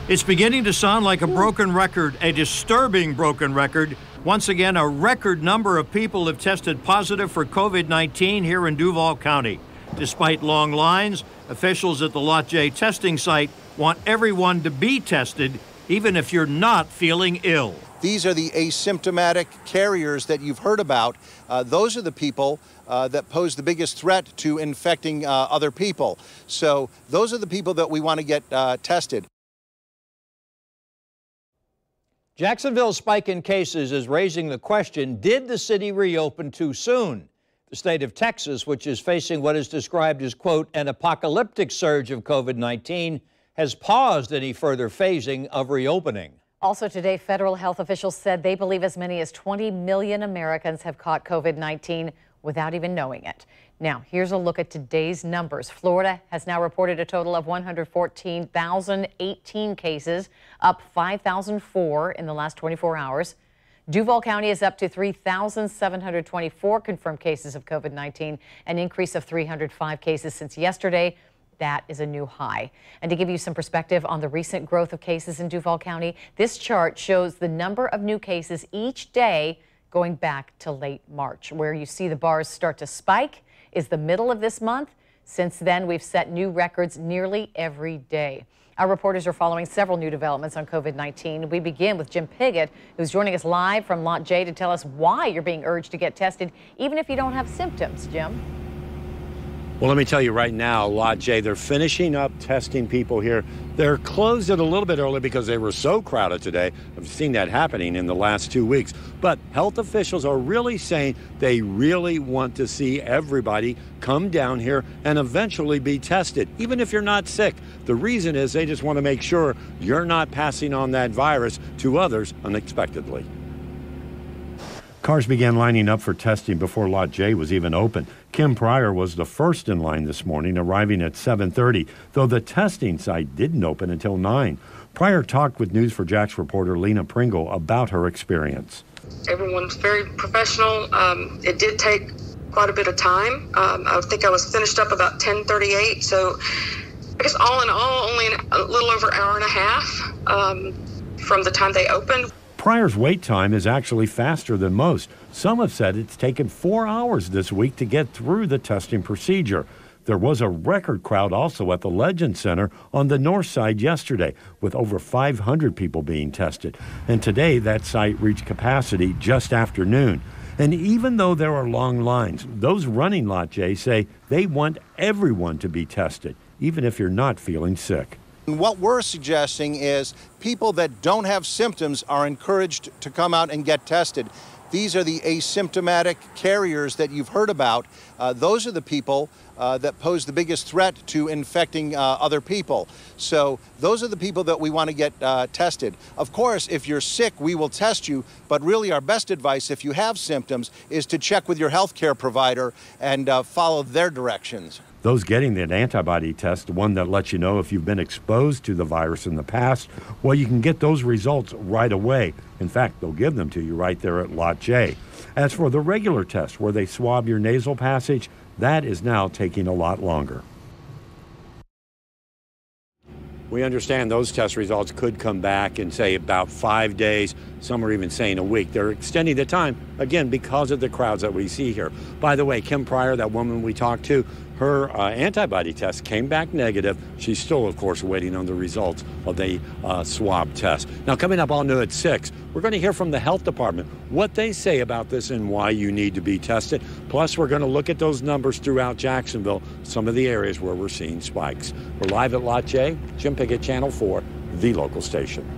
It's beginning to sound like a broken record, a disturbing broken record. Once again, a record number of people have tested positive for COVID-19 here in Duval County. Despite long lines, officials at the Lot J testing site want everyone to be tested, even if you're not feeling ill. These are the asymptomatic carriers that you've heard about. Those are the people that pose the biggest threat to infecting other people. So those are the people that we want to get tested. Jacksonville's spike in cases is raising the question, did the city reopen too soon? The state of Texas, which is facing what is described as, quote, an apocalyptic surge of COVID-19, has paused any further phasing of reopening. Also today, federal health officials said they believe as many as 20 million Americans have caught COVID-19 without even knowing it. Now, here's a look at today's numbers. Florida has now reported a total of 114,018 cases, up 5,004 in the last 24 hours. Duval County is up to 3,724 confirmed cases of COVID-19, an increase of 305 cases since yesterday. That is a new high. And to give you some perspective on the recent growth of cases in Duval County, this chart shows the number of new cases each day going back to late March. Where you see the bars start to spike is the middle of this month. Since then, we've set new records nearly every day. Our reporters are following several new developments on COVID-19. We begin with Jim Piggott, who's joining us live from Lot J to tell us why you're being urged to get tested, even if you don't have symptoms. Jim? Well, let me tell you right now, Lot J, they're finishing up testing people here. They're closed it a little bit early because they were so crowded today. I've seen that happening in the last 2 weeks. But health officials are really saying they really want to see everybody come down here and eventually be tested, even if you're not sick. The reason is they just want to make sure you're not passing on that virus to others unexpectedly. Cars began lining up for testing before Lot J was even open. Kim Pryor was the first in line this morning, arriving at 7:30, though the testing site didn't open until 9. Pryor talked with News4Jax reporter Lena Pringle about her experience. Everyone's very professional. It did take quite a bit of time. I think I was finished up about 10:38, so I guess all in all, only a little over an hour and a half from the time they opened. Pryor's wait time is actually faster than most. Some have said it's taken 4 hours this week to get through the testing procedure. There was a record crowd also at the Legend Center on the north side yesterday, with over 500 people being tested. And today, that site reached capacity just after noon. And even though there are long lines, those running Lot J say they want everyone to be tested, even if you're not feeling sick. What we're suggesting is people that don't have symptoms are encouraged to come out and get tested. These are the asymptomatic carriers that you've heard about. Those are the people that pose the biggest threat to infecting other people. So those are the people that we want to get tested. Of course, if you're sick, we will test you. But really our best advice, if you have symptoms, is to check with your health care provider and follow their directions. Those getting that antibody test, the one that lets you know if you've been exposed to the virus in the past, well, you can get those results right away. In fact, they'll give them to you right there at Lot J. As for the regular test, where they swab your nasal passage, that is now taking a lot longer. We understand those test results could come back in, say, about 5 days. Some are even saying a week. They're extending the time, again, because of the crowds that we see here. By the way, Kim Pryor, that woman we talked to, her antibody test came back negative. She's still, of course, waiting on the results of the swab test. Now, coming up all new at 6, we're going to hear from the health department what they say about this and why you need to be tested. Plus, we're going to look at those numbers throughout Jacksonville, some of the areas where we're seeing spikes. We're live at Lot J, Jim Piggott, Channel 4, the local station.